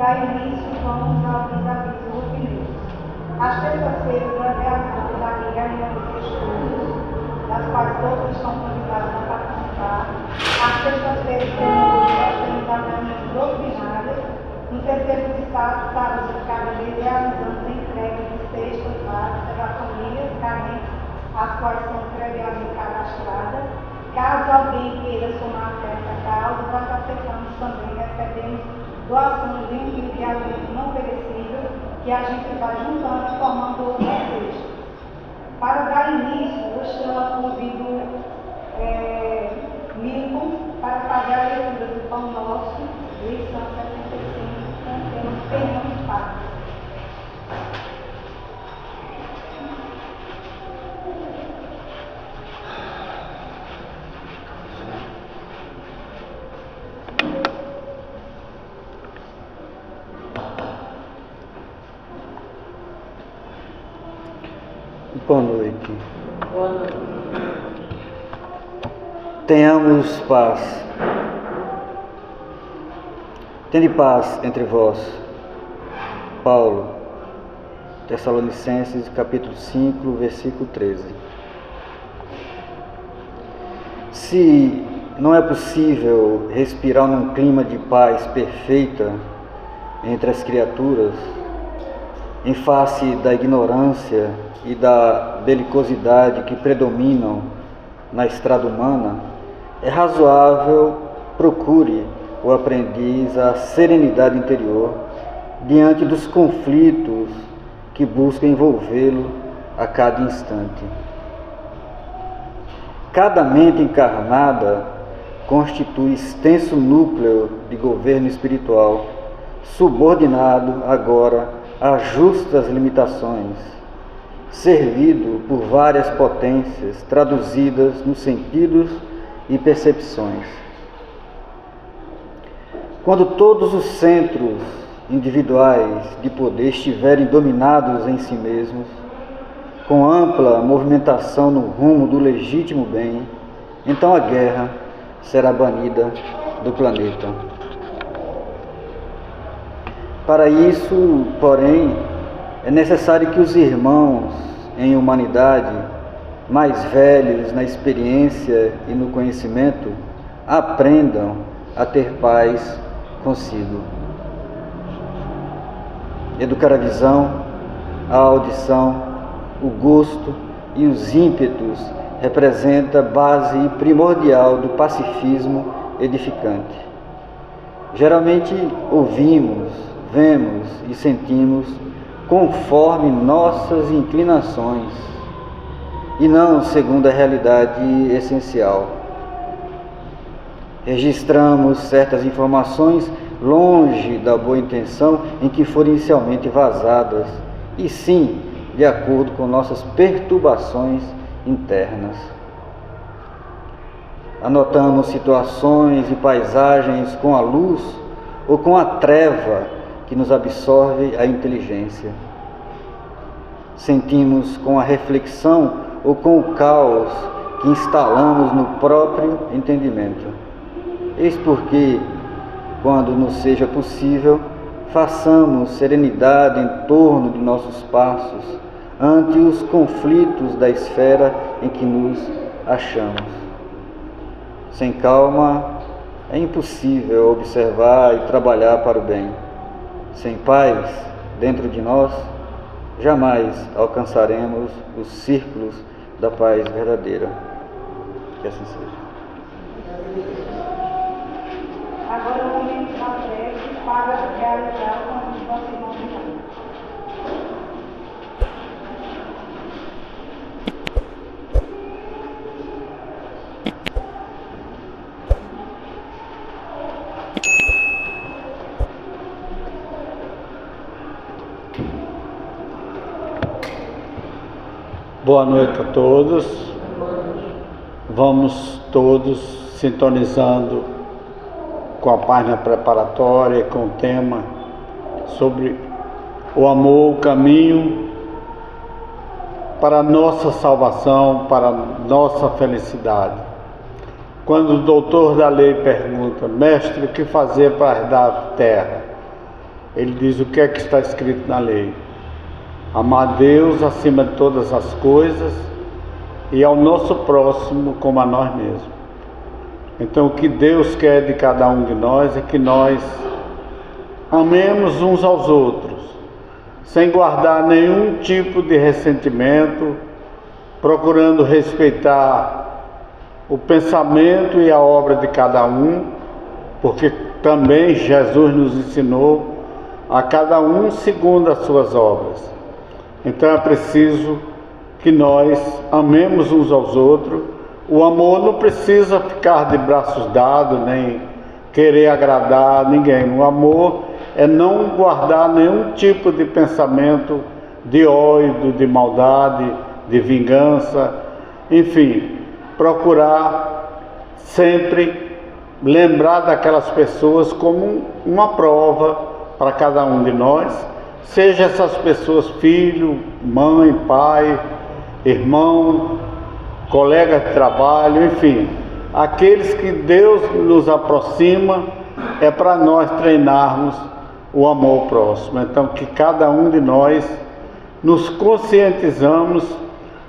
dá início, vamos aos avisos opiniões. Às terças-feiras, durante a noite, darei reunião de estudos, das quais todos estão convidados a participar. Às sextas-feiras, nós temos a reunião doutrinária. No terceiro de sábado de cada mês, realizamos a entrega de cestas básicas a famílias carentes, as quais são previamente cadastradas. Caso alguém queira somar essa causa, nós aceitamos também, recebemos doações de 1 quilo de alimento não perecível, que a gente vai juntando e formando outras cestas. Para dar início, eu convido Milton para fazer a leitura do Pão Nosso, lição 75, com o tema Tenhamos Paz. Boa noite. Boa noite. Tenhamos paz. Tende paz entre vós. Paulo, Tessalonicenses, capítulo 5, versículo 13. Se não é possível respirar num clima de paz perfeita entre as criaturas, em face da ignorância e da belicosidade que predominam na estrada humana, é razoável procure o aprendiz a serenidade interior diante dos conflitos que buscam envolvê-lo a cada instante. Cada mente encarnada constitui extenso núcleo de governo espiritual, subordinado agora a justas limitações, servido por várias potências traduzidas nos sentidos e percepções. Quando todos os centros individuais de poder estiverem dominados em si mesmos, com ampla movimentação no rumo do legítimo bem, então a guerra será banida do planeta. Para isso, porém, é necessário que os irmãos em humanidade, mais velhos na experiência e no conhecimento, aprendam a ter paz consigo. Educar a visão, a audição, o gosto e os ímpetos representa a base primordial do pacifismo edificante. Geralmente ouvimos, vemos e sentimos conforme nossas inclinações e não segundo a realidade essencial. Registramos certas informações longe da boa intenção em que foram inicialmente vazadas, e sim de acordo com nossas perturbações internas. Anotamos situações e paisagens com a luz ou com a treva que nos absorve a inteligência. Sentimos com a reflexão ou com o caos que instalamos no próprio entendimento. Eis porque, quando nos seja possível, façamos serenidade em torno de nossos passos ante os conflitos da esfera em que nos achamos. Sem calma, é impossível observar e trabalhar para o bem. Sem paz dentro de nós, jamais alcançaremos os círculos da paz verdadeira. Que assim seja. Agora é o momento da prece para realizar o nosso irmão de Deus. Boa noite a todos. Vamos todos sintonizando com a página preparatória, com o tema sobre o amor, o caminho para a nossa salvação, para a nossa felicidade. Quando o doutor da lei pergunta: mestre, o que fazer para herdar a terra? ele diz o que é que está escrito na lei: amar Deus acima de todas as coisas e ao nosso próximo como a nós mesmos. Então o que Deus quer de cada um de nós é que nós amemos uns aos outros, sem guardar nenhum tipo de ressentimento, procurando respeitar o pensamento e a obra de cada um, porque também Jesus nos ensinou a cada um segundo as suas obras. Então é preciso que nós amemos uns aos outros. O amor não precisa ficar de braços dados, nem querer agradar ninguém. O amor é não guardar nenhum tipo de pensamento de ódio, de maldade, de vingança, enfim, procurar sempre lembrar daquelas pessoas como uma prova para cada um de nós, seja essas pessoas filho, mãe, pai, irmão, colega de trabalho, enfim, aqueles que Deus nos aproxima, é para nós treinarmos o amor próximo. Então que cada um de nós nos conscientizamos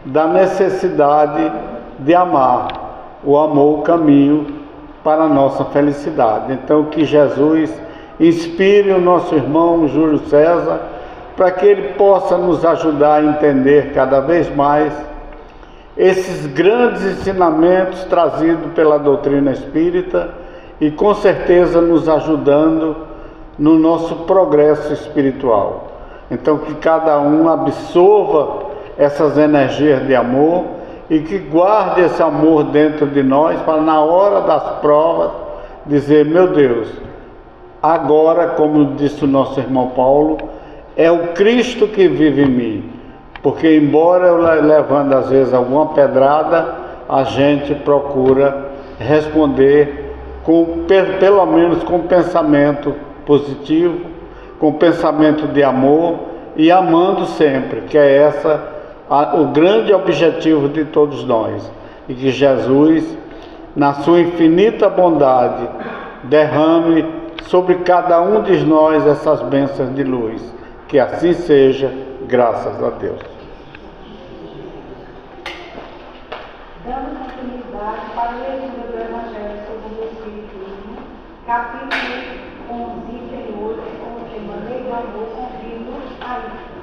da necessidade de amar. O amor, o caminho para a nossa felicidade. Então que Jesus inspire o nosso irmão Júlio César, para que ele possa nos ajudar a entender cada vez mais esses grandes ensinamentos trazidos pela doutrina espírita e com certeza nos ajudando no nosso progresso espiritual. Então que cada um absorva essas energias de amor e que guarde esse amor dentro de nós, para na hora das provas dizer: meu Deus, agora, como disse o nosso irmão Paulo, é o Cristo que vive em mim. Porque embora eu levando às vezes alguma pedrada, a gente procura responder pelo menos com pensamento positivo, com pensamento de amor e amando sempre, que é o grande objetivo de todos nós. E que Jesus, na sua infinita bondade, derrame sobre cada um de nós essas bênçãos de luz. Que assim seja, graças a Deus. Dando continuidade para a leitura do Evangelho segundo o Espiritismo, capítulo 11, interior, com o tema Lei do Amor, convido a isso.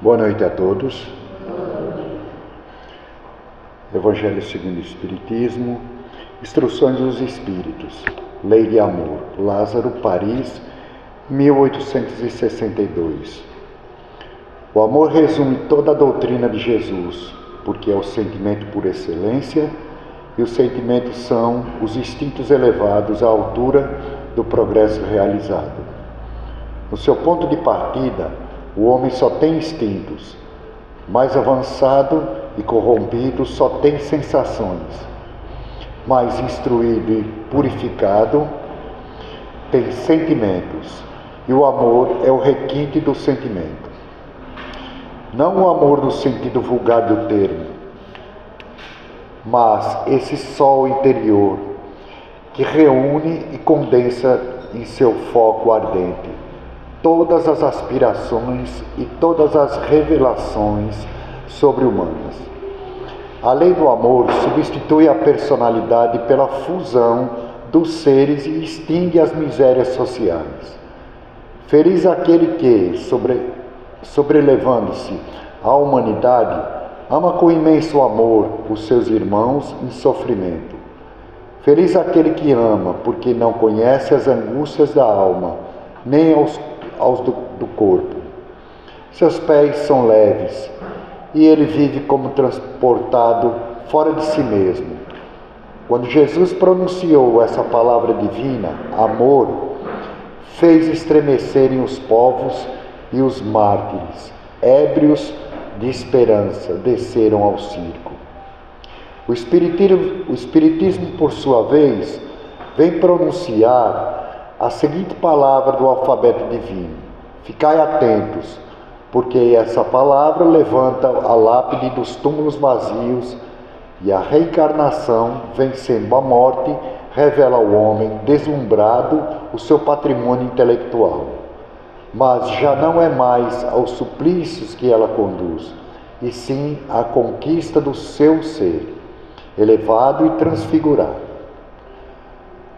Boa noite a todos. Evangelho segundo o Espiritismo, Instruções dos Espíritos, Lei de Amor, Lázaro, Paris, 1862. O amor resume toda a doutrina de Jesus, porque é o sentimento por excelência, e os sentimentos são os instintos elevados à altura do progresso realizado. No seu ponto de partida, o homem só tem instintos. Mais avançado e corrompido só tem sensações. Mais instruído e purificado tem sentimentos. E o amor é o requinte do sentimento. Não o amor no sentido vulgar do termo, mas esse sol interior que reúne e condensa em seu foco ardente todas as aspirações e todas as revelações sobre-humanas. A lei do amor substitui a personalidade pela fusão dos seres e extingue as misérias sociais. Feliz aquele que, sobrelevando-se à humanidade, ama com imenso amor os seus irmãos em sofrimento. Feliz aquele que ama, porque não conhece as angústias da alma, nem aos do corpo. Seus pés são leves, e ele vive como transportado fora de si mesmo. Quando Jesus pronunciou essa palavra divina, amor, fez estremecerem os povos e os mártires, ébrios de esperança, desceram ao circo. O Espiritismo, por sua vez, vem pronunciar a seguinte palavra do alfabeto divino: ficai atentos, porque essa palavra levanta a lápide dos túmulos vazios e a reencarnação, vencendo a morte, revela ao homem deslumbrado o seu patrimônio intelectual. Mas já não é mais aos suplícios que ela conduz, e sim à conquista do seu ser, elevado e transfigurado.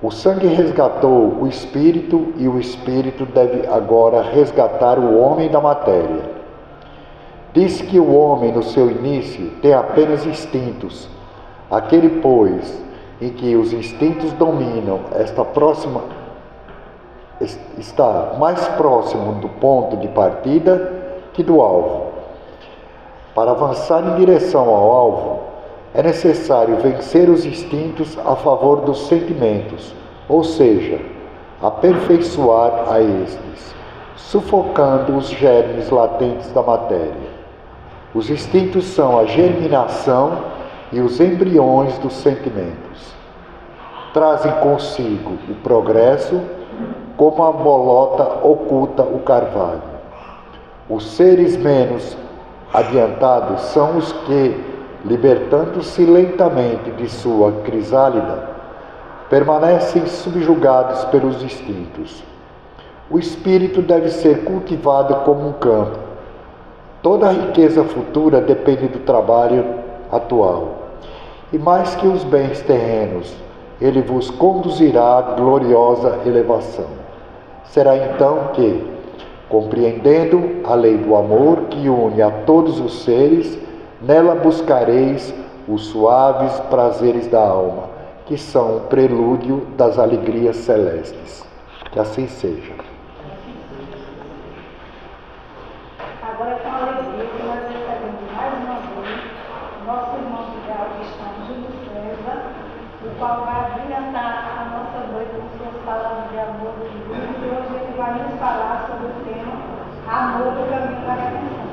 O sangue resgatou o espírito e o espírito deve agora resgatar o homem da matéria. Diz que o homem, no seu início, tem apenas instintos. Aquele, pois, em que os instintos dominam, está mais próximo do ponto de partida que do alvo. Para avançar em direção ao alvo, é necessário vencer os instintos a favor dos sentimentos, ou seja, aperfeiçoar a estes, sufocando os germes latentes da matéria. Os instintos são a germinação e os embriões dos sentimentos. Trazem consigo o progresso, como a bolota oculta o carvalho. Os seres menos adiantados são os que, libertando-se lentamente de sua crisálida, permanecem subjugados pelos instintos. O espírito deve ser cultivado como um campo. Toda a riqueza futura depende do trabalho atual. E mais que os bens terrenos, ele vos conduzirá à gloriosa elevação. Será então que, compreendendo a lei do amor que une a todos os seres, nela buscareis os suaves prazeres da alma, que são o prelúdio das alegrias celestes. Que assim seja. Agora é com alegria que nós recebemos mais uma vez nosso irmão Miguel Cristão Júlio César, o qual vai brilhantar a nossa noite com suas palavras de amor e de hoje ele vai nos falar sobre o tema Amor do Caminho da Redenção.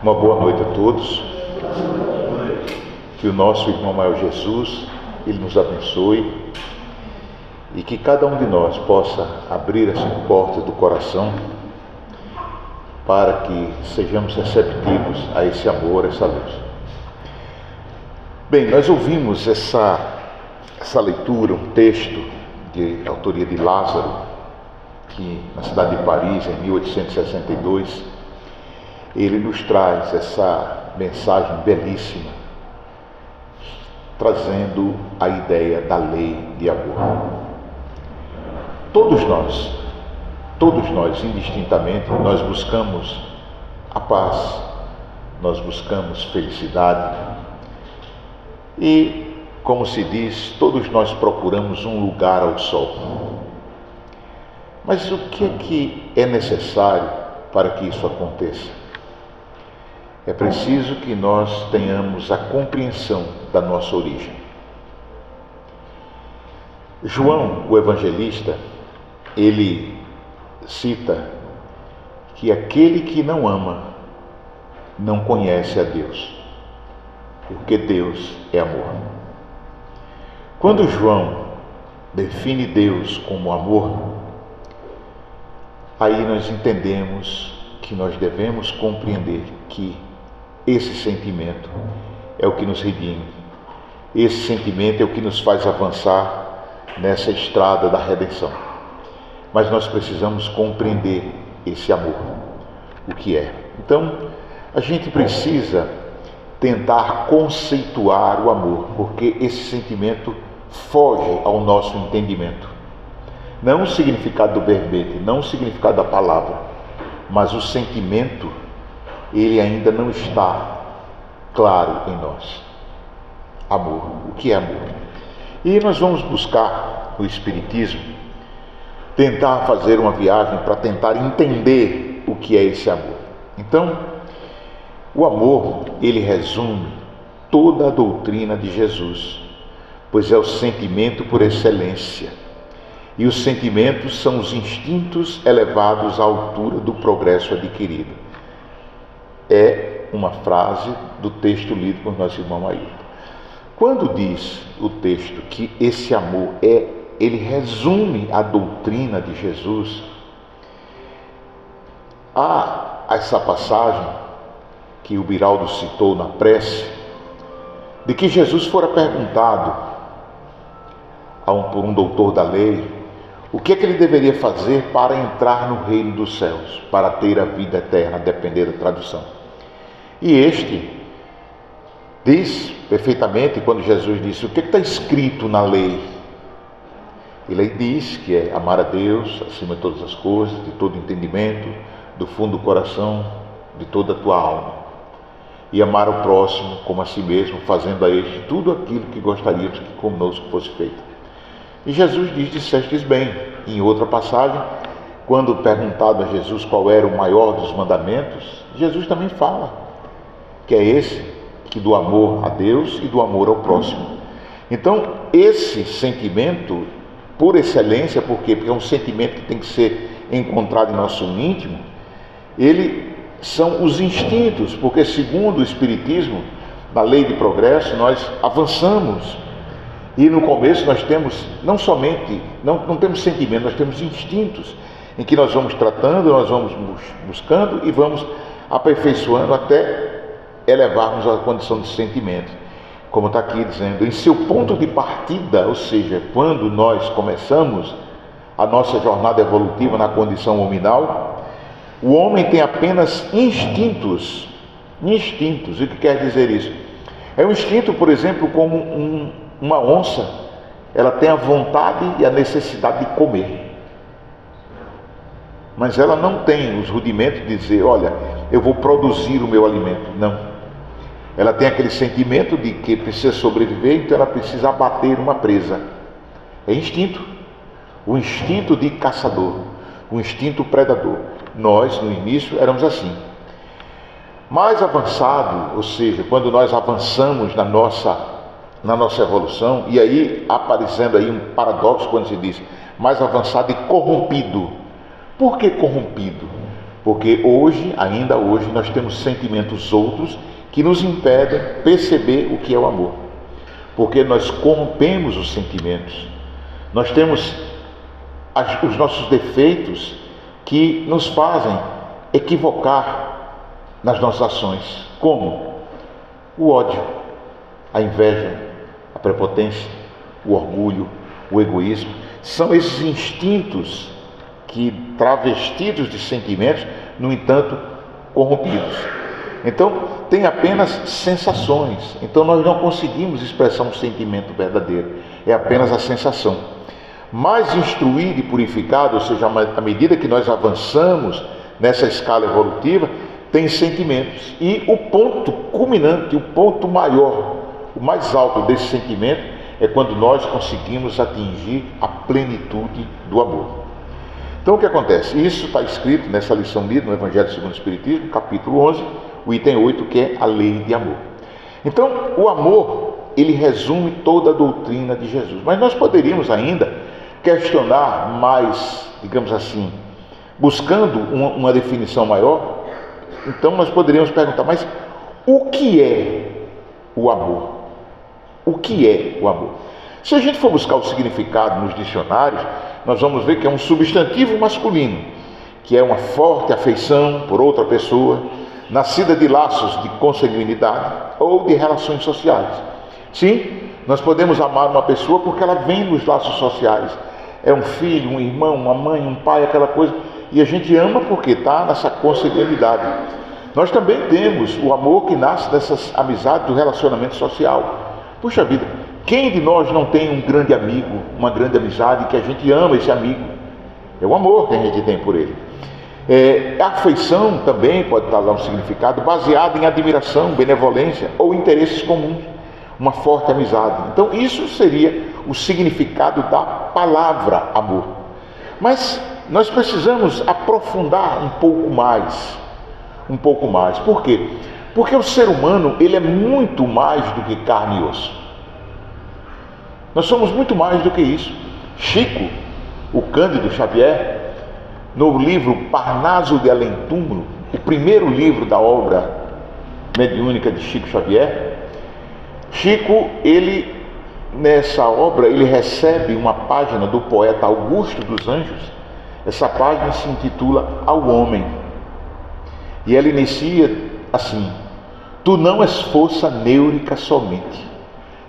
Uma boa noite a todos. Que o nosso irmão maior Jesus, ele nos abençoe e que cada um de nós possa abrir as portas do coração para que sejamos receptivos a esse amor, a essa luz. Bem, nós ouvimos essa leitura, um texto de autoria de Lázaro, que na cidade de Paris, em 1862, ele nos traz essa mensagem belíssima, trazendo a ideia da lei de amor. Todos nós, indistintamente, nós buscamos a paz, nós buscamos felicidade e, como se diz, todos nós procuramos um lugar ao sol. Mas o que é necessário para que isso aconteça? É preciso que nós tenhamos a compreensão da nossa origem. João, o evangelista, ele cita que aquele que não ama não conhece a Deus, porque Deus é amor. Quando João define Deus como amor, aí nós entendemos que nós devemos compreender que esse sentimento é o que nos redime. Esse sentimento é o que nos faz avançar nessa estrada da redenção. Mas nós precisamos compreender esse amor, o que é. Então, a gente precisa tentar conceituar o amor, porque esse sentimento foge ao nosso entendimento. Não o significado do verbete, não o significado da palavra, mas o sentimento, ele ainda não está claro em nós. Amor. O que é amor? E nós vamos buscar no Espiritismo, tentar fazer uma viagem para tentar entender o que é esse amor. Então, o amor, ele resume toda a doutrina de Jesus, pois é o sentimento por excelência. E os sentimentos são os instintos elevados à altura do progresso adquirido. É uma frase do texto lido por nosso irmão Ailton. Quando diz o texto que esse amor ele resume a doutrina de Jesus, há essa passagem que o Biraldo citou na prece, de que Jesus fora perguntado por um doutor da lei o que é que ele deveria fazer para entrar no reino dos céus, para ter a vida eterna, depender da tradução. E este diz perfeitamente, quando Jesus disse, o que está escrito na lei? Ele diz que é amar a Deus acima de todas as coisas, de todo entendimento, do fundo do coração, de toda a tua alma. E amar o próximo como a si mesmo, fazendo a este tudo aquilo que gostaríamos que conosco fosse feito. E Jesus diz, dissestes bem. Em outra passagem, quando perguntado a Jesus qual era o maior dos mandamentos, Jesus também fala que é esse, que do amor a Deus e do amor ao próximo. Então, esse sentimento, por excelência, por quê? Porque é um sentimento que tem que ser encontrado em nosso íntimo, ele são os instintos, porque segundo o Espiritismo, na lei de progresso, nós avançamos. E no começo nós temos, não temos sentimento, nós temos instintos, em que nós vamos tratando, nós vamos buscando e vamos aperfeiçoando até elevarmos a condição de sentimento. Como está aqui dizendo, em seu ponto de partida, ou seja, quando nós começamos a nossa jornada evolutiva na condição hominal, o homem tem apenas instintos. Instintos. E o que quer dizer isso? É um instinto, por exemplo, como uma onça, ela tem a vontade e a necessidade de comer. Mas ela não tem os rudimentos de dizer, olha, eu vou produzir o meu alimento. Não. Ela tem aquele sentimento de que precisa sobreviver, então ela precisa abater uma presa. É instinto. O instinto de caçador, o instinto predador. Nós, no início, éramos assim. Mais avançado, ou seja, quando nós avançamos na nossa evolução, e aí aparecendo aí um paradoxo quando se diz mais avançado e corrompido. Por que corrompido? Porque ainda hoje, nós temos sentimentos outros que nos impedem perceber o que é o amor. Porque nós corrompemos os sentimentos. Nós temos os nossos defeitos que nos fazem equivocar nas nossas ações. Como? O ódio, a inveja, a prepotência, o orgulho, o egoísmo. São esses instintos que, travestidos de sentimentos, no entanto, corrompidos. Então, tem apenas sensações. Então, nós não conseguimos expressar um sentimento verdadeiro. É apenas a sensação. Mais instruído e purificado, ou seja, à medida que nós avançamos nessa escala evolutiva, tem sentimentos. E o ponto culminante, o ponto maior, o mais alto desse sentimento, é quando nós conseguimos atingir a plenitude do amor. Então, o que acontece? Isso está escrito nessa lição lida no Evangelho segundo o Espiritismo, capítulo 11, o item 8, que é a lei de amor. Então, o amor, ele resume toda a doutrina de Jesus. Mas nós poderíamos ainda questionar mais, digamos assim, buscando uma definição maior. Então, nós poderíamos perguntar, mas o que é o amor? O que é o amor? Se a gente for buscar o significado nos dicionários, nós vamos ver que é um substantivo masculino, que é uma forte afeição por outra pessoa, nascida de laços de consanguinidade ou de relações sociais. Sim, nós podemos amar uma pessoa porque ela vem dos laços sociais. É um filho, um irmão, uma mãe, um pai, aquela coisa. E a gente ama porque está nessa consanguinidade. Nós também temos o amor que nasce dessas amizades, do relacionamento social. Puxa vida, quem de nós não tem um grande amigo, uma grande amizade, que a gente ama esse amigo? É o amor que a gente tem por ele. A afeição também pode estar lá um significado baseado em admiração, benevolência ou interesses comuns, uma forte amizade. Então isso seria o significado da palavra amor. Mas nós precisamos aprofundar um pouco mais. Por quê? Porque o ser humano, ele é muito mais do que carne e osso. Nós somos muito mais do que isso. Chico, o Cândido Xavier, no livro Parnaso de Além Túmulo, o primeiro livro da obra mediúnica de Chico Xavier, Chico, nessa obra, ele recebe uma página do poeta Augusto dos Anjos. Essa página se intitula Ao Homem. E ela inicia assim: tu não és força neurica somente,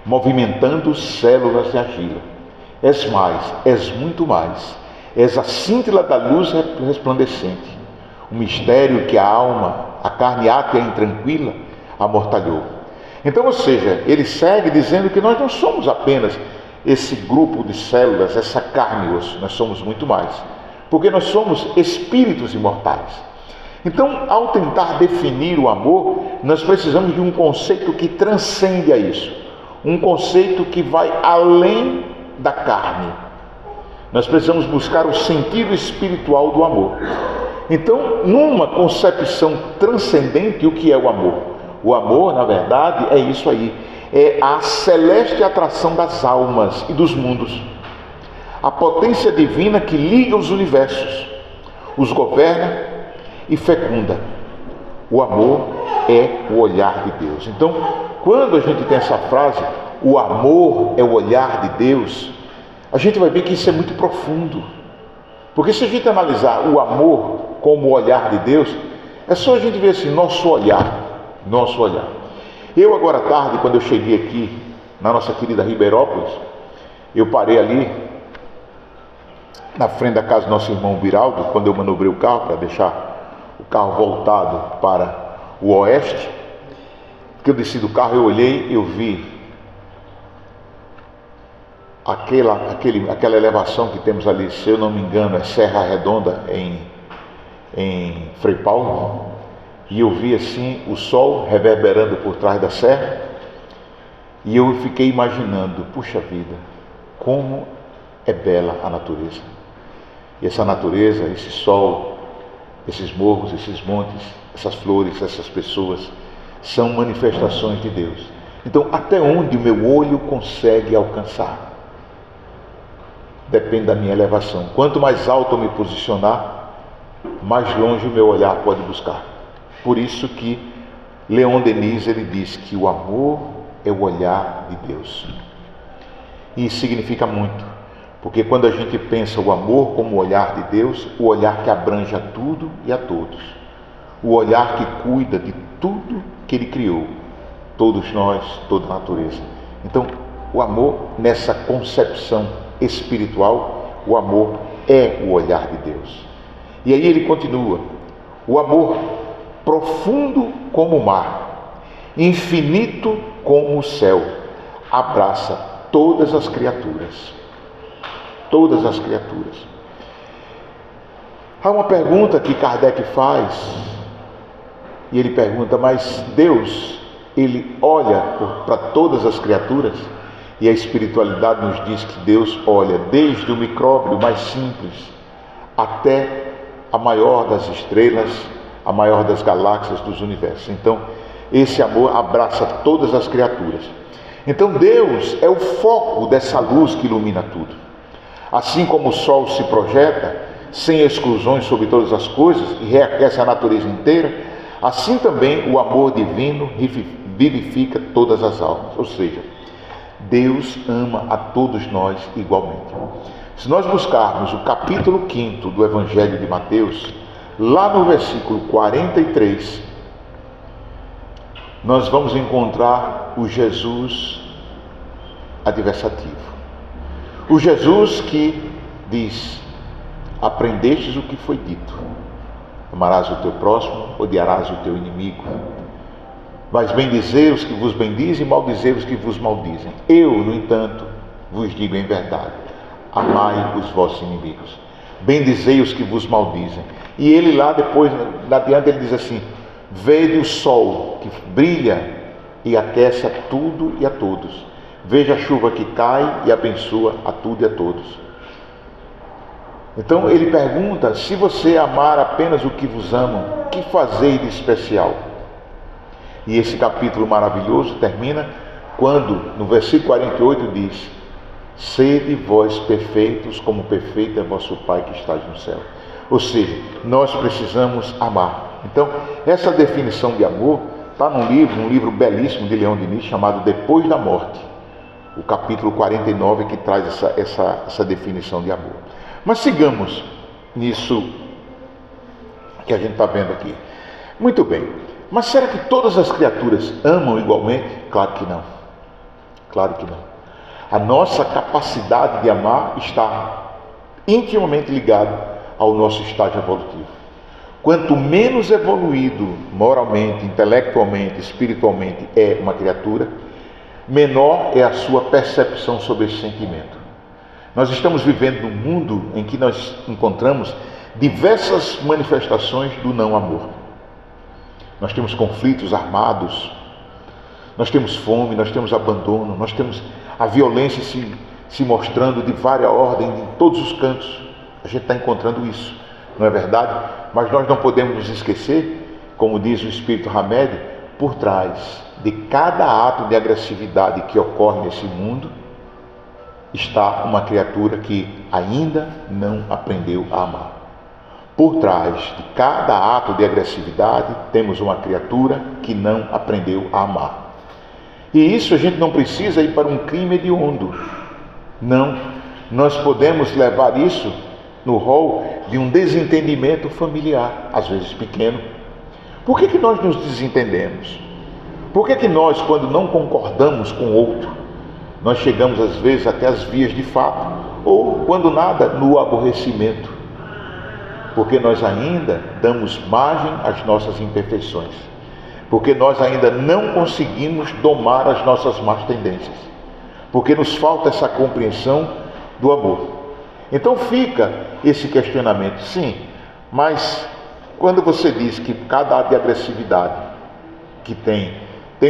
movimentando células de argila. És mais, és muito mais. És a cintila da luz resplandecente, o mistério que a alma, a carne átea e intranquila, amortalhou. Então, ou seja, ele segue dizendo que nós não somos apenas esse grupo de células, essa carne e osso, nós somos muito mais, porque nós somos espíritos imortais. Então, ao tentar definir o amor, nós precisamos de um conceito que transcende a isso, um conceito que vai além da carne. Nós precisamos buscar o sentido espiritual do amor. Então, numa concepção transcendente, o que é o amor? O amor, na verdade, é isso aí. É a celeste atração das almas e dos mundos. A potência divina que liga os universos, os governa e fecunda. O amor é o olhar de Deus. Então, quando a gente tem essa frase, o amor é o olhar de Deus, a gente vai ver que isso é muito profundo. Porque se a gente analisar o amor como o olhar de Deus, é só a gente ver assim, nosso olhar. Eu agora à tarde, quando eu cheguei aqui na nossa querida Ribeirópolis, eu parei ali na frente da casa do nosso irmão Viraldo, quando eu manobrei o carro para deixar o carro voltado para o oeste. Que eu desci do carro, eu olhei, eu vi aquela elevação que temos ali, se eu não me engano, é Serra Redonda em Frei Paulo, e eu vi assim o sol reverberando por trás da serra, e eu fiquei imaginando, puxa vida, como é bela a natureza. E essa natureza, esse sol, esses morros, esses montes, essas flores, essas pessoas, são manifestações de Deus. Então, até onde o meu olho consegue alcançar? Depende da minha elevação. Quanto mais alto eu me posicionar, mais longe o meu olhar pode buscar. Por isso que Leon Denis, ele diz que o amor é o olhar de Deus. E isso significa muito, porque quando a gente pensa o amor como o olhar de Deus, o olhar que abrange a tudo e a todos, o olhar que cuida de tudo que Ele criou, todos nós, toda a natureza. Então, o amor, nessa concepção espiritual, o amor é o olhar de Deus. E aí ele continua: o amor profundo como o mar, infinito como o céu, abraça todas as criaturas. Todas as criaturas. Há uma pergunta que Kardec faz, e ele pergunta, mas Deus, Ele olha para todas as criaturas? E a espiritualidade nos diz que Deus olha desde o micróbio mais simples até a maior das estrelas, a maior das galáxias dos universos. Então, esse amor abraça todas as criaturas. Então, Deus é o foco dessa luz que ilumina tudo. Assim como o sol se projeta, sem exclusões sobre todas as coisas, e reaquece a natureza inteira, assim também o amor divino vivifica todas as almas. Ou seja, Deus ama a todos nós igualmente. Se nós buscarmos o capítulo 5 do Evangelho de Mateus, lá no versículo 43, nós vamos encontrar o Jesus adversativo. O Jesus que diz: aprendestes o que foi dito, amarás o teu próximo, odiarás o teu inimigo. Mas bendizei os que vos bendizem, maldizei os que vos maldizem. Eu, no entanto, vos digo em verdade: amai os vossos inimigos. bendizei os que vos maldizem. E ele lá depois, adiante, ele diz assim: vede o sol que brilha e aquece a tudo e a todos. Veja a chuva que cai e abençoa a tudo e a todos. Então ele pergunta: se você amar apenas o que vos amam, que fazei de especial? E esse capítulo maravilhoso termina quando, no versículo 48, diz: sede vós perfeitos, como perfeito é vosso Pai que está no céu. Ou seja, nós precisamos amar. Então, essa definição de amor está um livro belíssimo de Leon Denis, chamado Depois da Morte, o capítulo 49, que traz essa definição de amor. Mas sigamos nisso que a gente está vendo aqui. Muito bem, mas será que todas as criaturas amam igualmente? Claro que não. Claro que não. A nossa capacidade de amar está intimamente ligada ao nosso estágio evolutivo. Quanto menos evoluído moralmente, intelectualmente, espiritualmente é uma criatura, menor é a sua percepção sobre esse sentimento. Nós estamos vivendo num mundo em que nós encontramos diversas manifestações do não amor. Nós temos conflitos armados, nós temos fome, nós temos abandono, nós temos a violência se mostrando de várias ordens em todos os cantos. A gente está encontrando isso, não é verdade? Mas nós não podemos nos esquecer, como diz o Espírito Hamed, por trás de cada ato de agressividade que ocorre nesse mundo, está uma criatura que ainda não aprendeu a amar. Por trás de cada ato de agressividade, temos uma criatura que não aprendeu a amar. E isso a gente não precisa ir para um crime hediondo. Não, nós podemos levar isso no rol de um desentendimento familiar, às vezes pequeno. Por que nós nos desentendemos? Por que nós, quando não concordamos com o outro, nós chegamos às vezes até as vias de fato, ou quando nada, no aborrecimento? Porque nós ainda damos margem às nossas imperfeições, porque nós ainda não conseguimos domar as nossas más tendências, porque nos falta essa compreensão do amor. Então fica esse questionamento: sim, mas quando você diz que cada ato de agressividade que tem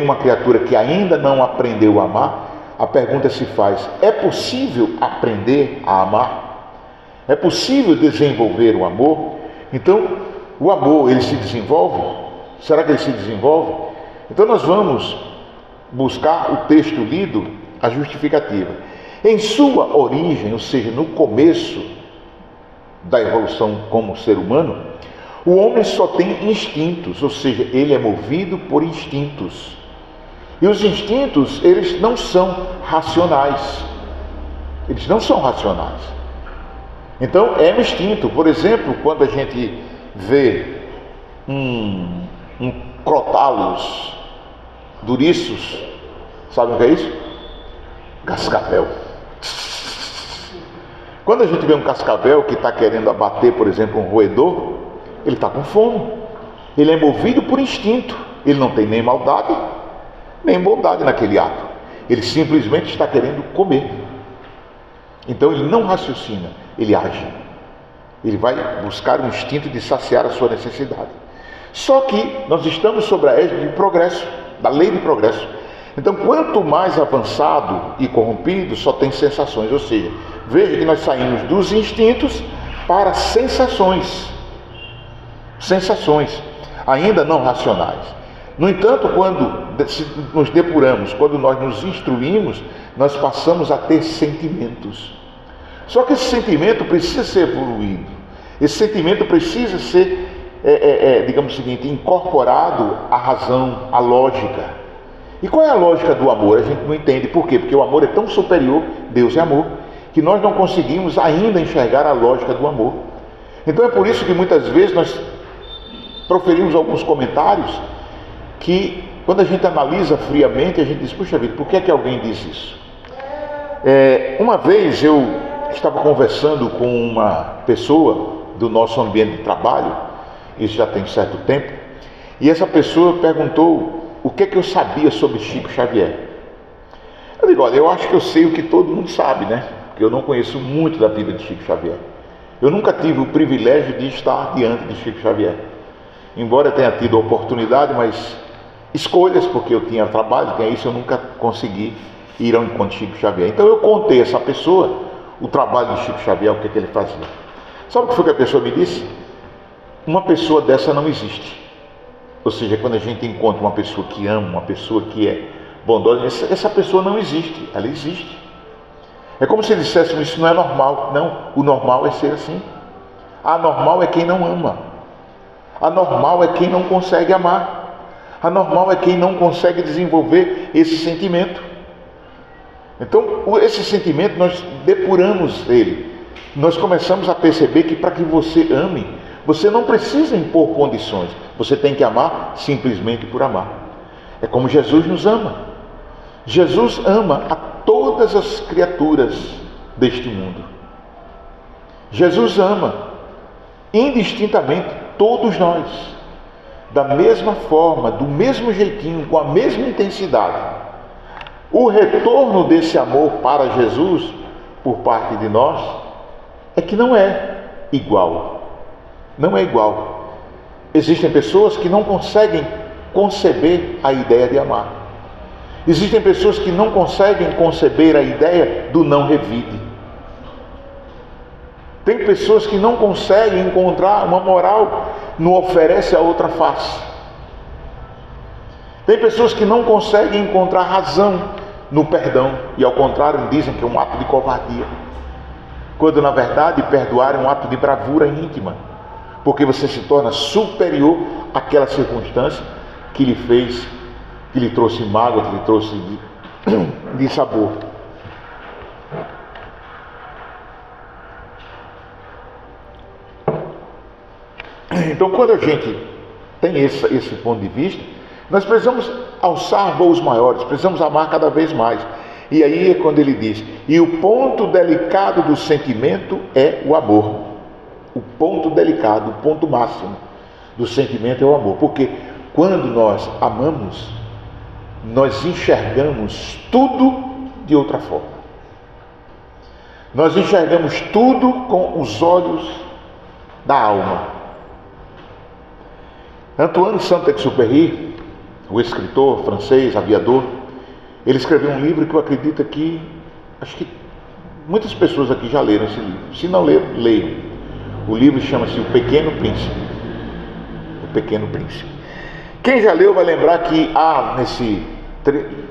uma criatura que ainda não aprendeu a amar, a pergunta se faz: é possível aprender a amar? É possível desenvolver o amor? Então, o amor, ele se desenvolve? Será que ele se desenvolve? Então nós vamos buscar o texto lido, a justificativa. Em sua origem, ou seja, no começo da evolução como ser humano, o homem só tem instintos, ou seja, ele é movido por instintos. E os instintos, eles não são racionais. Eles não são racionais. Então, é um instinto. Por exemplo, quando a gente vê um crotalos duriços, sabe o que é isso? Cascavel. Quando a gente vê um cascavel que está querendo abater, por exemplo, um roedor, ele está com fome. Ele é movido por instinto. Ele não tem nem maldade, nem bondade naquele ato. Ele simplesmente está querendo comer. Então ele não raciocina, ele age. Ele vai buscar um instinto de saciar a sua necessidade. Só que nós estamos sobre a égide de progresso, da lei de progresso. Então, quanto mais avançado e corrompido, só tem sensações. Ou seja, veja que nós saímos dos instintos para sensações. Sensações, ainda não racionais. No entanto, quando nos depuramos, quando nós nos instruímos, nós passamos a ter sentimentos. Só que esse sentimento precisa ser evoluído. Esse sentimento precisa ser, digamos o seguinte, incorporado à razão, à lógica. E qual é a lógica do amor? A gente não entende. Por quê? Porque o amor é tão superior, Deus é amor, que nós não conseguimos ainda enxergar a lógica do amor. Então é por isso que muitas vezes nós proferimos alguns comentários que, quando a gente analisa friamente, a gente diz: puxa vida, por que é que alguém diz isso? Uma vez eu estava conversando com uma pessoa do nosso ambiente de trabalho, isso já tem certo tempo, e essa pessoa perguntou o que é que eu sabia sobre Chico Xavier. Eu digo: olha, eu acho que eu sei o que todo mundo sabe, né? Porque eu não conheço muito da vida de Chico Xavier. Eu nunca tive o privilégio de estar diante de Chico Xavier. Embora eu tenha tido a oportunidade, mas escolhas, porque eu tinha trabalho, tinha isso, eu nunca consegui ir ao encontro de Chico Xavier. Então eu contei a essa pessoa o trabalho de Chico Xavier, o que ele fazia. Sabe o que foi que a pessoa me disse? Uma pessoa dessa não existe. Ou seja, quando a gente encontra uma pessoa que ama, uma pessoa que é bondosa, essa pessoa não existe, ela existe. É como se dissessem, isso não é normal. Não, o normal é ser assim. Anormal é quem não ama. Anormal é quem não consegue amar. Anormal é quem não consegue desenvolver esse sentimento. Então, esse sentimento, nós depuramos ele. Nós começamos a perceber que para que você ame, você não precisa impor condições. Você tem que amar simplesmente por amar. É como Jesus nos ama. Jesus ama a todas as criaturas deste mundo. Jesus ama indistintamente todos nós, da mesma forma, do mesmo jeitinho, com a mesma intensidade. O retorno desse amor para Jesus, por parte de nós, é que não é igual. Não é igual. Existem pessoas que não conseguem conceber a ideia de amar. Existem pessoas que não conseguem conceber a ideia do não revide. Tem pessoas que não conseguem encontrar uma moral no oferece a outra face. Tem pessoas que não conseguem encontrar razão no perdão e, ao contrário, dizem que é um ato de covardia, quando na verdade perdoar é um ato de bravura íntima, porque você se torna superior àquela circunstância que lhe fez, que lhe trouxe mágoa, que lhe trouxe de sabor. Então, quando a gente tem esse ponto de vista, nós precisamos alçar voos maiores, precisamos amar cada vez mais. E aí é quando ele diz, e o ponto delicado do sentimento é o amor. O ponto delicado, o ponto máximo do sentimento é o amor. Porque quando nós amamos, nós enxergamos tudo de outra forma. Nós enxergamos tudo com os olhos da alma. Antoine Saint-Exupéry, o escritor francês, aviador, ele escreveu um livro que eu acredito que, acho que muitas pessoas aqui já leram esse livro. Se não leram, leiam. O livro chama-se O Pequeno Príncipe. O Pequeno Príncipe. Quem já leu vai lembrar que há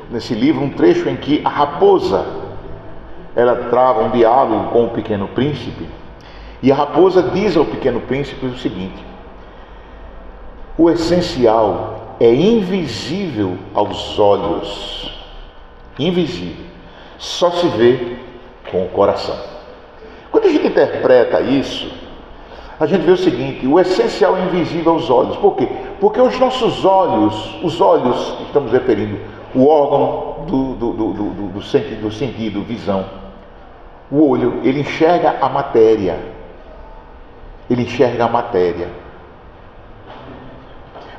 nesse livro um trecho em que a raposa, ela trava um diálogo com o Pequeno Príncipe, e a raposa diz ao Pequeno Príncipe o seguinte: o essencial é invisível aos olhos. Invisível. Só se vê com o coração. Quando a gente interpreta isso, a gente vê o seguinte: o essencial é invisível aos olhos. Por quê? Porque os nossos olhos, estamos referindo o órgão do sentido, visão. O olho, ele enxerga a matéria. Ele enxerga a matéria.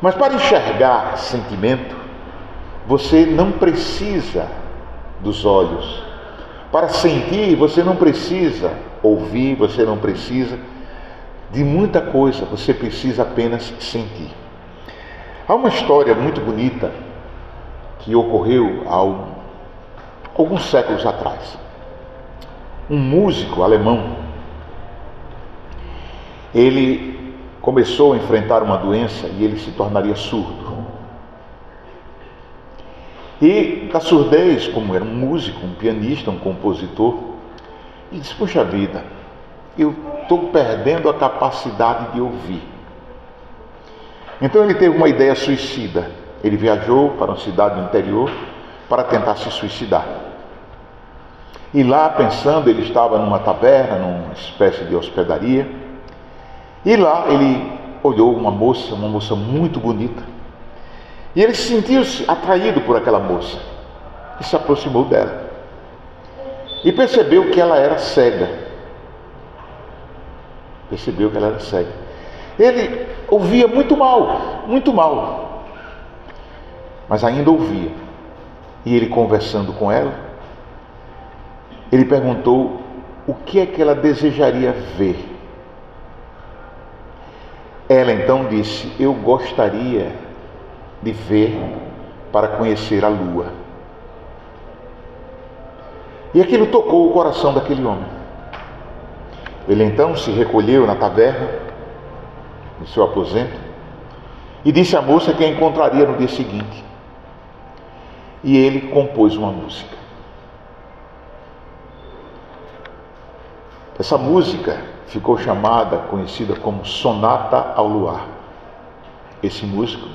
Mas para enxergar sentimento, você não precisa dos olhos. Para sentir, você não precisa ouvir, você não precisa de muita coisa, você precisa apenas sentir. Há uma história muito bonita que ocorreu há alguns séculos atrás. Um músico alemão, ele começou a enfrentar uma doença e ele se tornaria surdo. E da surdez, como era um músico, um pianista, um compositor, ele disse: puxa vida, eu estou perdendo a capacidade de ouvir. Então ele teve uma ideia suicida. Ele viajou para uma cidade do interior para tentar se suicidar. E lá, pensando, ele estava numa taverna, numa espécie de hospedaria. E lá ele olhou uma moça muito bonita. E ele sentiu-se atraído por aquela moça. E se aproximou dela. E percebeu que ela era cega. Ele ouvia muito mal. Mas ainda ouvia. E ele, conversando com ela, ele perguntou o que é que ela desejaria ver ela então disse: eu gostaria de ver para conhecer a lua. E aquilo tocou o coração daquele homem. Ele então se recolheu na taverna, no seu aposento, e disse à moça que a encontraria no dia seguinte. E ele compôs uma música. Essa música ficou conhecida como Sonata ao Luar. Esse músico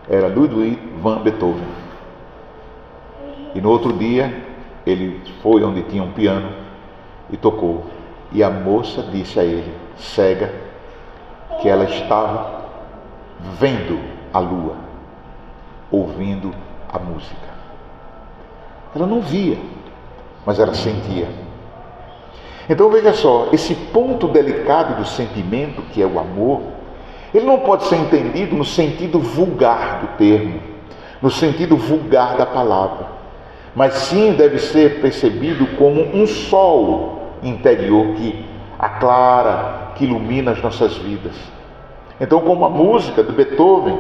era Ludwig van Beethoven. E no outro dia, ele foi onde tinha um piano e tocou. E a moça disse a ele, cega, que ela estava vendo a lua, ouvindo a música. Ela não via, mas ela sentia. Então veja só, esse ponto delicado do sentimento, que é o amor, ele não pode ser entendido no sentido vulgar do termo, no sentido vulgar da palavra, mas sim deve ser percebido como um sol interior que aclara, que ilumina as nossas vidas. Então, como a música de Beethoven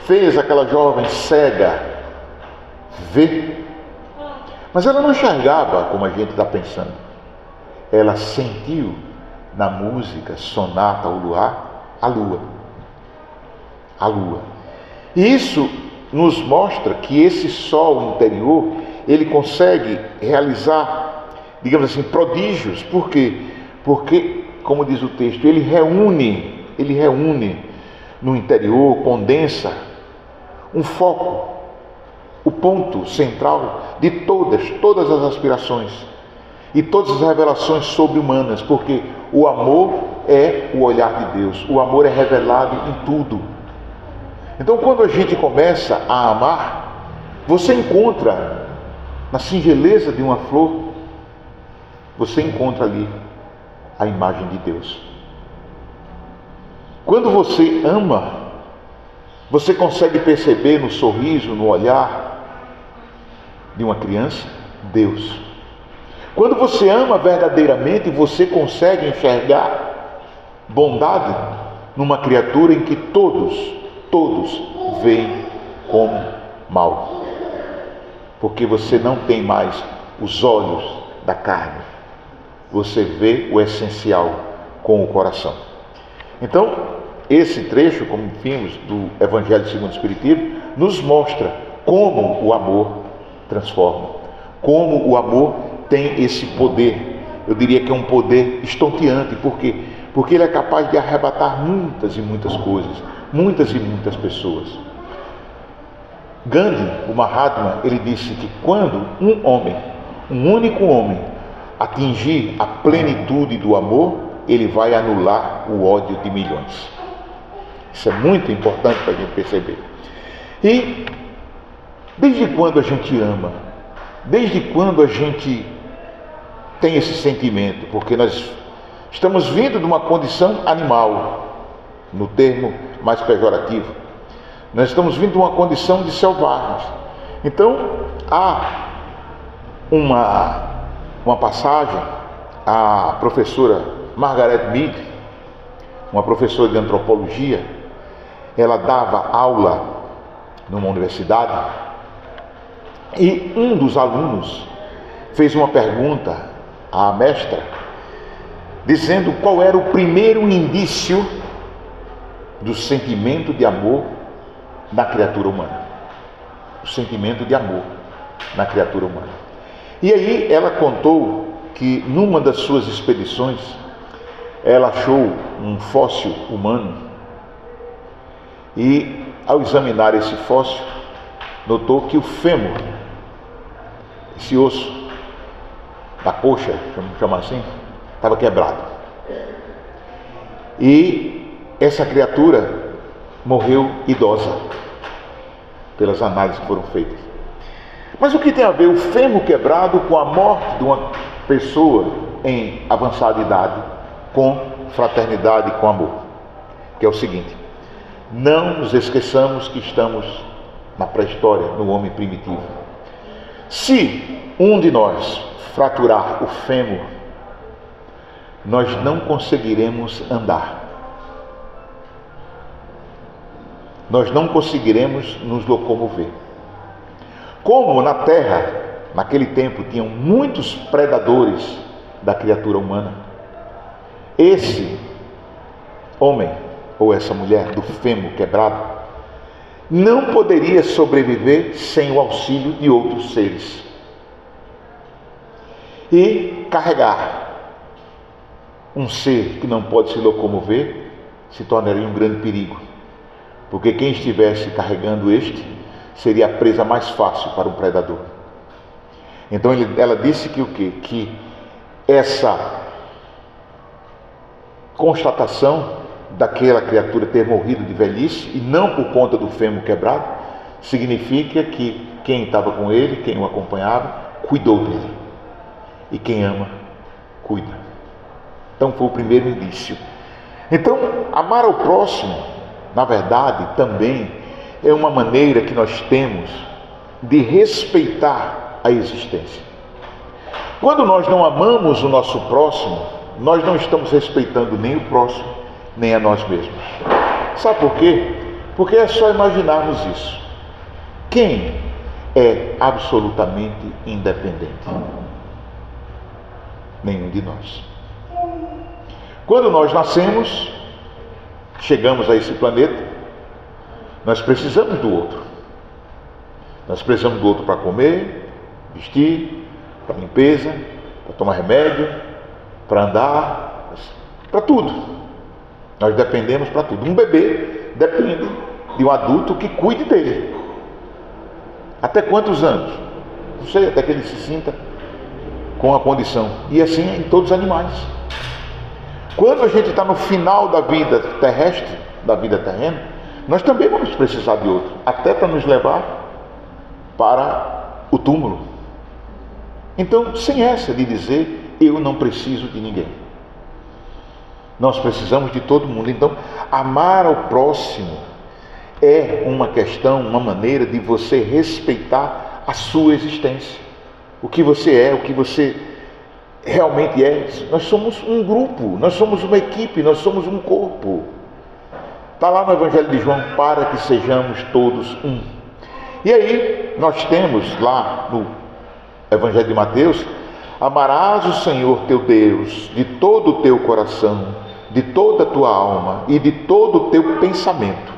fez aquela jovem cega ver, mas ela não enxergava como a gente está pensando. Ela sentiu na música Sonata ao Luar a lua. A lua. E isso nos mostra que esse sol interior, ele consegue realizar, digamos assim, prodígios. Por quê? Porque, como diz o texto, ele reúne no interior, condensa um foco, o ponto central de todas as aspirações e todas as revelações sobre-humanas, porque o amor é o olhar de Deus, o amor é revelado em tudo. Então, quando a gente começa a amar, você encontra na singeleza de uma flor, você encontra ali a imagem de Deus. Quando você ama, você consegue perceber no sorriso, no olhar de uma criança, Deus. Quando você ama verdadeiramente, você consegue enxergar bondade numa criatura em que todos veem como mal. Porque você não tem mais os olhos da carne. Você vê o essencial com o coração. Então, esse trecho, como vimos do Evangelho segundo o Espiritismo, nos mostra como o amor transforma, como o amor tem esse poder. Eu diria que é um poder estonteante. Por quê? Porque ele é capaz de arrebatar muitas e muitas coisas, muitas e muitas pessoas. Gandhi, o Mahatma, ele disse que quando um único homem, atingir a plenitude do amor, ele vai anular o ódio de milhões. Isso é muito importante para a gente perceber. E desde quando a gente ama? Desde quando a gente tem esse sentimento? Porque nós estamos vindo de uma condição animal, no termo mais pejorativo. Nós estamos vindo de uma condição de selvagens. Então, há uma passagem, a professora Margaret Mead, uma professora de antropologia, ela dava aula numa universidade e um dos alunos fez uma pergunta à mestra, dizendo qual era o primeiro indício do sentimento de amor na criatura humana. O sentimento de amor na criatura humana. E aí ela contou que numa das suas expedições ela achou um fóssil humano e ao examinar esse fóssil notou que o fêmur, esse osso da coxa, vamos chamar assim, estava quebrado. E essa criatura morreu idosa, pelas análises que foram feitas. Mas o que tem a ver o fêmur quebrado com a morte de uma pessoa em avançada idade, com fraternidade e com amor? Que é o seguinte: não nos esqueçamos que estamos na pré-história, no homem primitivo. Se um de nós fraturar o fêmur, nós não conseguiremos andar. nós não conseguiremos nos locomover. Como na terra, naquele tempo, tinham muitos predadores da criatura humana, esse homem ou essa mulher do fêmur quebrado não poderia sobreviver sem o auxílio de outros seres. E carregar um ser que não pode se locomover se tornaria um grande perigo, porque quem estivesse carregando este seria a presa mais fácil para um predador. Então ela disse que o quê? Que essa constatação daquela criatura ter morrido de velhice, e não por conta do fêmur quebrado, significa que quem estava com ele, quem o acompanhava, cuidou dele. E quem ama, cuida. Então foi o primeiro indício. Então, amar ao próximo, na verdade, também é uma maneira que nós temos de respeitar a existência. Quando nós não amamos o nosso próximo, nós não estamos respeitando nem o próximo, nem a nós mesmos. Sabe por quê? Porque é só imaginarmos isso. Quem é absolutamente independente? Nenhum de nós. Quando nós nascemos, chegamos a esse planeta, nós precisamos do outro. Nós precisamos do outro para comer, vestir, para limpeza, para tomar remédio, para andar, para tudo. Nós dependemos para tudo. Um bebê depende de um adulto que cuide dele. Até quantos anos? Não sei, até que ele se sinta com a condição. E assim é em todos os animais. Quando a gente está no final da vida terrestre, da vida terrena, nós também vamos precisar de outro, até para nos levar para o túmulo. Então, sem essa de dizer, eu não preciso de ninguém. Nós precisamos de todo mundo. Então, amar ao próximo é uma questão, uma maneira de você respeitar a sua existência. O que você é, o que você realmente é. Nós somos um grupo, nós somos uma equipe, nós somos um corpo. Está lá no Evangelho de João, para que sejamos todos um. E aí, nós temos lá no Evangelho de Mateus, amarás o Senhor teu Deus de todo o teu coração, de toda a tua alma e de todo o teu pensamento.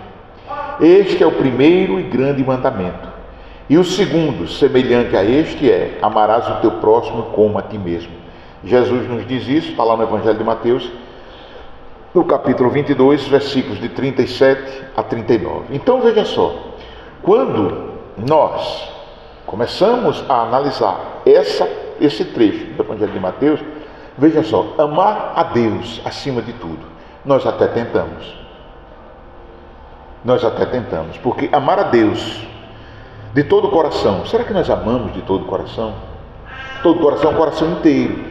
Este é o primeiro e grande mandamento. E o segundo, semelhante a este, é: amarás o teu próximo como a ti mesmo. Jesus nos diz isso, está lá no Evangelho de Mateus, no capítulo 22, versículos de 37 a 39. Então veja só, quando nós começamos a analisar esse trecho do Evangelho de Mateus, veja só, amar a Deus acima de tudo, nós até tentamos. Nós até tentamos, porque amar a Deus de todo o coração, será que nós amamos de todo o coração? Todo o coração, o coração inteiro.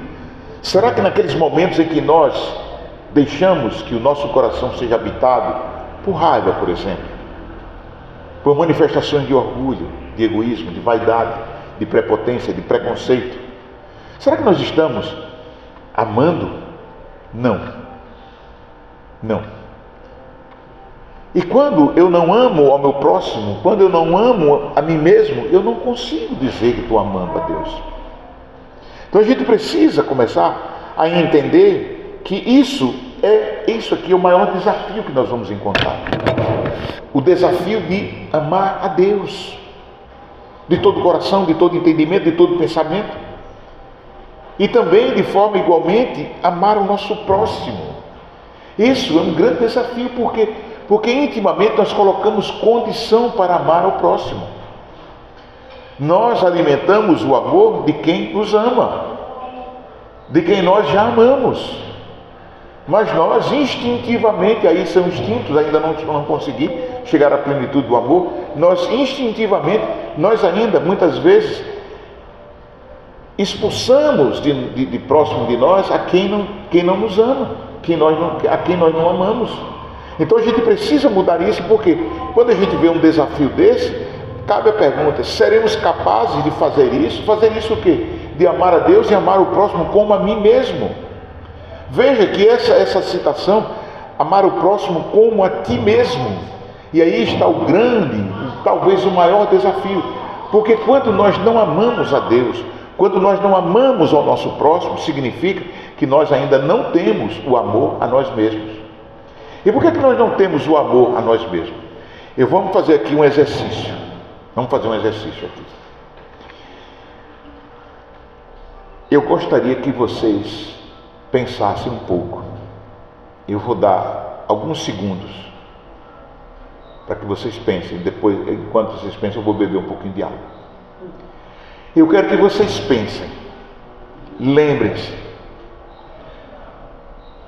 Será que naqueles momentos em que nós deixamos que o nosso coração seja habitado por raiva, por exemplo, por manifestações de orgulho, de egoísmo, de vaidade, de prepotência, de preconceito, será que nós estamos amando? Não. Não. E quando eu não amo ao meu próximo, quando eu não amo a mim mesmo, eu não consigo dizer que estou amando a Deus. Então a gente precisa começar a entender que isso aqui é o maior desafio que nós vamos encontrar. O desafio de amar a Deus de todo o coração, de todo entendimento, de todo pensamento. E também, de forma igualmente, amar o nosso próximo. Isso é um grande desafio, porque intimamente nós colocamos condição para amar o próximo. Nós alimentamos o amor de quem nos ama, de quem nós já amamos. Mas nós instintivamente, aí são instintos, ainda não consegui chegar à plenitude do amor, nós instintivamente, nós ainda muitas vezes expulsamos de próximo de nós a quem não nos ama, a quem nós não amamos. Então a gente precisa mudar isso, porque quando a gente vê um desafio desse, cabe a pergunta: seremos capazes de fazer isso? Fazer isso o quê? De amar a Deus e amar o próximo como a mim mesmo. Veja que essa citação, amar o próximo como a ti mesmo, E aí está o grande, talvez o maior desafio. Porque quando nós não amamos a Deus, quando nós não amamos ao nosso próximo, significa que nós ainda não temos o amor a nós mesmos. E por que nós não temos o amor a nós mesmos? Vamos fazer aqui um exercício. Vamos fazer um exercício aqui. Eu gostaria que vocês pensassem um pouco. Eu vou dar alguns segundos para que vocês pensem. Depois, enquanto vocês pensam, eu vou beber um pouquinho de água. Eu quero que vocês pensem. Lembrem-se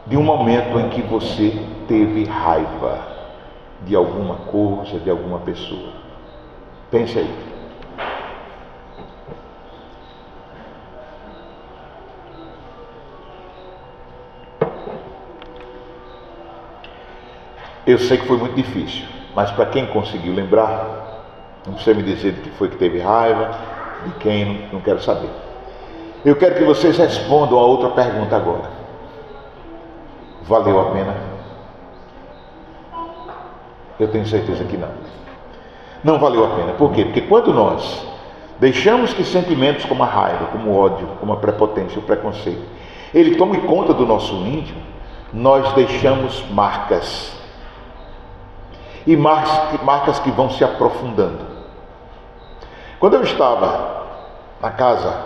de um momento em que você teve raiva de alguma coisa, de alguma pessoa. Pense aí. Eu sei que foi muito difícil, mas para quem conseguiu lembrar, não precisa me dizer de que foi que teve raiva, de quem, não quero saber. Eu quero que vocês respondam a outra pergunta agora. Valeu a pena? Eu tenho certeza que não. Não valeu a pena. Por quê? Porque quando nós deixamos que sentimentos como a raiva, como o ódio, como a prepotência, o preconceito, ele tome conta do nosso íntimo, nós deixamos marcas. E marcas que vão se aprofundando. Quando eu estava na casa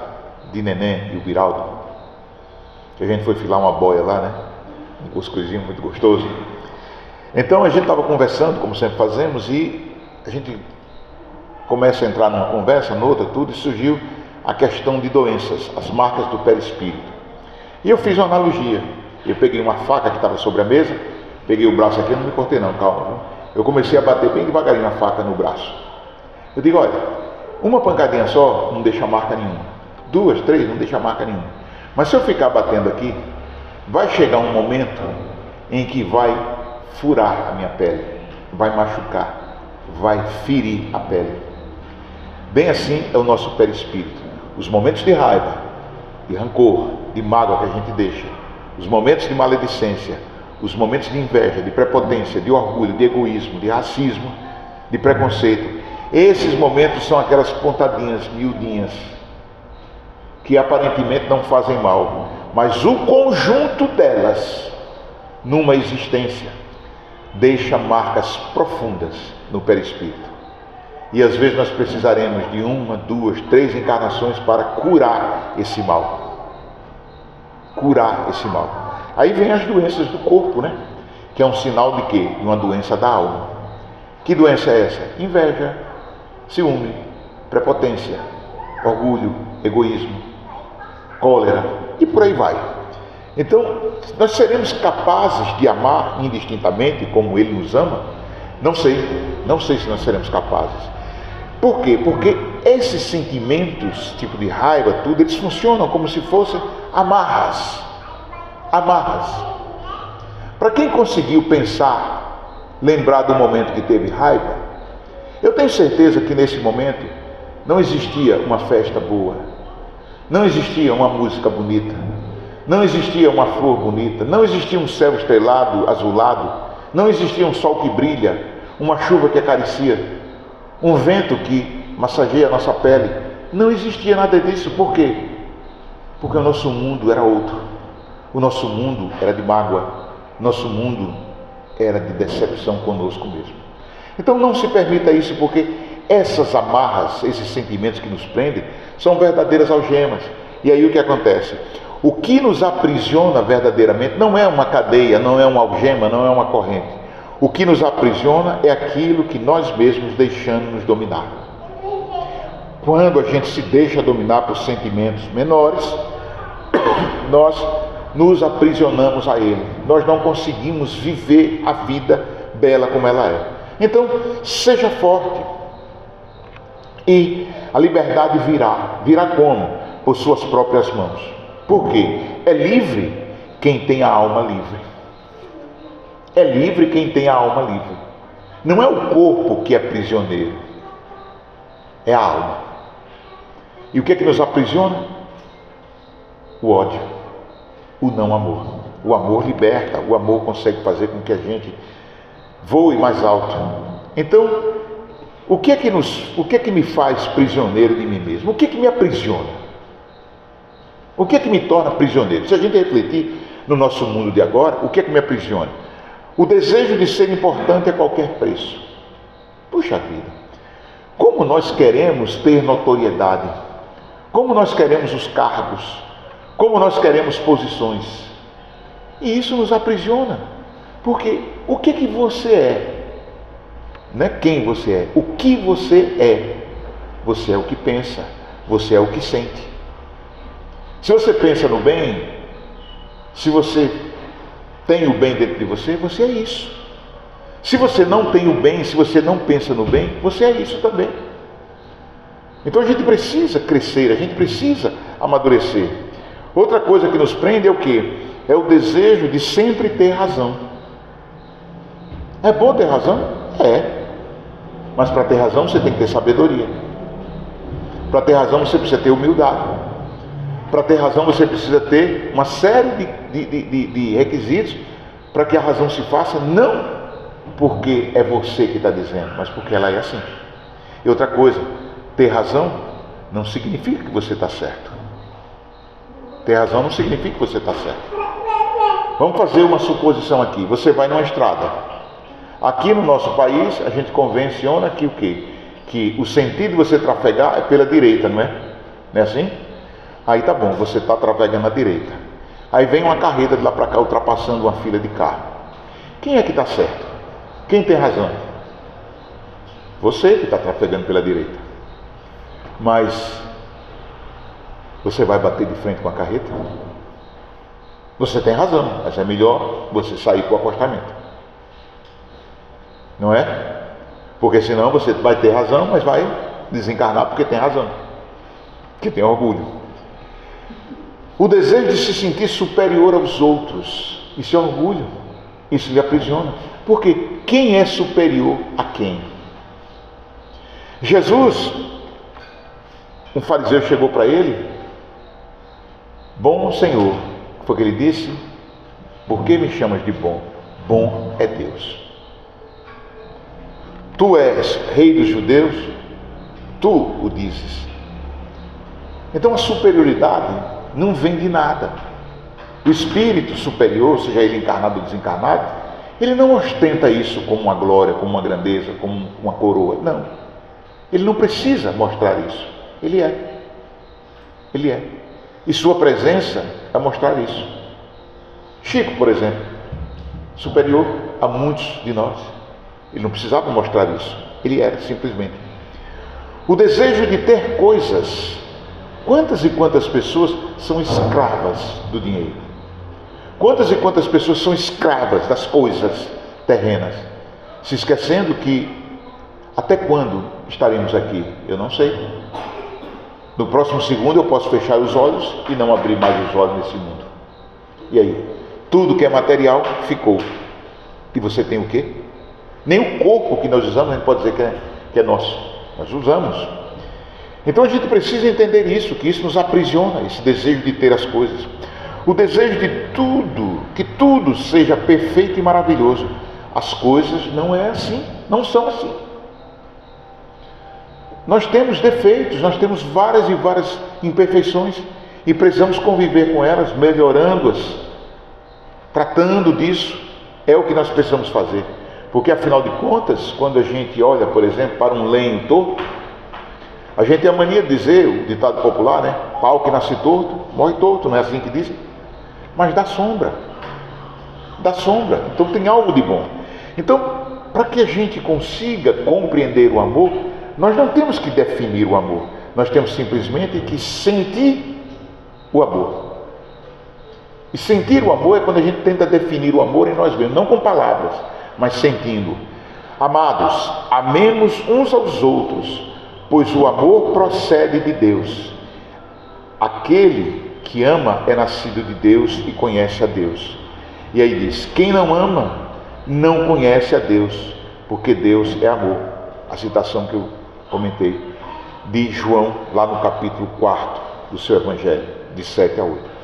de Neném e o Biraldo, que a gente foi filar uma boia lá, né? Um cuscuzinho muito gostoso. Então a gente estava conversando, como sempre fazemos, e a gente começa a entrar numa conversa, noutra, tudo, e surgiu a questão de doenças, as marcas do perispírito. E eu fiz uma analogia. Eu peguei uma faca que estava sobre a mesa, peguei o braço aqui, eu não me cortei não, calma, viu? Eu comecei a bater bem devagarinho a faca no braço. Eu digo, olha, uma pancadinha só não deixa marca nenhuma. 2, 3 não deixa marca nenhuma. Mas se eu ficar batendo aqui, vai chegar um momento em que vai furar a minha pele, vai machucar, vai ferir a pele. Bem assim é o nosso perispírito. Os momentos de raiva, de rancor, de mágoa que a gente deixa, os momentos de maledicência, os momentos de inveja, de prepotência, de orgulho, de egoísmo, de racismo, de preconceito, esses momentos são aquelas pontadinhas miudinhas que aparentemente não fazem mal, mas o conjunto delas numa existência deixa marcas profundas no perispírito. E às vezes nós precisaremos de 1, 2, 3 encarnações para curar esse mal. Curar esse mal. Aí vem as doenças do corpo, né? Que é um sinal de quê? De uma doença da alma. Que doença é essa? Inveja, ciúme, prepotência, orgulho, egoísmo, cólera e por aí vai. Então, nós seremos capazes de amar indistintamente como Ele nos ama? Não sei se nós seremos capazes. Por quê? Porque esses sentimentos, tipo de raiva, tudo, eles funcionam como se fossem amarras. Amarras. Para quem conseguiu pensar, lembrar do momento que teve raiva, eu tenho certeza que nesse momento não existia uma festa boa, não existia uma música bonita, não existia uma flor bonita, não existia um céu estrelado, azulado, não existia um sol que brilha, uma chuva que acaricia, um vento que massageia a nossa pele. Não existia nada disso. Por quê? Porque o nosso mundo era outro. O nosso mundo era de mágoa, nosso mundo era de decepção conosco mesmo. Então não se permita isso, porque essas amarras, esses sentimentos que nos prendem, são verdadeiras algemas. E aí o que acontece? O que nos aprisiona verdadeiramente não é uma cadeia, não é uma algema, não é uma corrente. O que nos aprisiona é aquilo que nós mesmos deixamos nos dominar. Quando a gente se deixa dominar por sentimentos menores, nós nos aprisionamos a ele. Nós não conseguimos viver a vida bela como ela é. Então, seja forte. E a liberdade virá. Virá como? Por suas próprias mãos. Por quê? É livre quem tem a alma livre. É livre quem tem a alma livre. Não é o corpo que é prisioneiro. É a alma. E o que é que nos aprisiona? O ódio. O não amor. O amor liberta, o amor consegue fazer com que a gente voe mais alto. Então, o que é que me faz prisioneiro de mim mesmo? O que é que me aprisiona? O que é que me torna prisioneiro? Se a gente refletir no nosso mundo de agora, o que é que me aprisiona? O desejo de ser importante a qualquer preço. Puxa vida, como nós queremos ter notoriedade, como nós queremos os cargos, como nós queremos posições. E isso nos aprisiona, porque o que é que você é? Não é quem você é, o que você é. Você é o que pensa, você é o que sente. Se você pensa no bem, se você tem o bem dentro de você, você é isso. Se você não tem o bem, se você não pensa no bem, você é isso também. Então a gente precisa crescer, a gente precisa amadurecer. Outra coisa que nos prende é o quê? É o desejo de sempre ter razão. É bom ter razão? É. Mas para ter razão você tem que ter sabedoria. Para ter razão você precisa ter humildade. Para ter razão você precisa ter uma série de requisitos para que a razão se faça, não porque é você que está dizendo, mas porque ela é assim. E outra coisa, ter razão não significa que você está certo. Ter razão não significa que você está certo. Vamos fazer uma suposição aqui. Você vai numa estrada. Aqui no nosso país a gente convenciona que o quê? Que o sentido de você trafegar é pela direita, não é? Não é assim? Aí tá bom, você está trafegando à direita. Aí vem uma carreta de lá para cá ultrapassando uma fila de carro. Quem é que está certo? Quem tem razão? Você que está trafegando pela direita. Mas você vai bater de frente com a carreta? Você tem razão, mas é melhor você sair para o acostamento. Não é? Porque senão você vai ter razão, mas vai desencarnar porque tem razão. Porque tem orgulho. O desejo de se sentir superior aos outros, isso é orgulho, isso lhe aprisiona. Porque quem é superior a quem? Jesus, um fariseu chegou para ele, bom Senhor, foi o que ele disse, por que me chamas de bom? Bom é Deus. Tu és rei dos judeus, tu o dizes. Então a superioridade não vem de nada. O espírito superior, seja ele encarnado ou desencarnado, ele não ostenta isso como uma glória, como uma grandeza, como uma coroa. Não. Ele não precisa mostrar isso. Ele é. Ele é. E sua presença é mostrar isso. Chico, por exemplo, superior a muitos de nós. Ele não precisava mostrar isso. Ele era, simplesmente. O desejo de ter coisas. Quantas e quantas pessoas são escravas do dinheiro? Quantas e quantas pessoas são escravas das coisas terrenas? Se esquecendo que até quando estaremos aqui? Eu não sei. No próximo segundo eu posso fechar os olhos e não abrir mais os olhos nesse mundo. E aí? Tudo que é material ficou. E você tem o quê? Nem o corpo que nós usamos a gente pode dizer que é nosso. Nós usamos. Então a gente precisa entender isso, que isso nos aprisiona, esse desejo de ter as coisas. O desejo de tudo, que tudo seja perfeito e maravilhoso. As coisas não é assim, não são assim. Nós temos defeitos, nós temos várias e várias imperfeições e precisamos conviver com elas, melhorando-as, tratando disso. É o que nós precisamos fazer. Porque afinal de contas, quando a gente olha, por exemplo, para um lenho torto, a gente tem a mania de dizer, o ditado popular, né? Pau que nasce torto, morre torto, não é assim que dizem? Mas dá sombra. Dá sombra. Então tem algo de bom. Então, para que a gente consiga compreender o amor, nós não temos que definir o amor. Nós temos simplesmente que sentir o amor. E sentir o amor é quando a gente tenta definir o amor em nós mesmos, não com palavras, mas sentindo. Amados, amemos uns aos outros, pois o amor procede de Deus. Aquele que ama é nascido de Deus e conhece a Deus. E aí diz, quem não ama, não conhece a Deus, porque Deus é amor. A citação que eu comentei, de João, lá no capítulo 4 do seu Evangelho, de 7 a 8.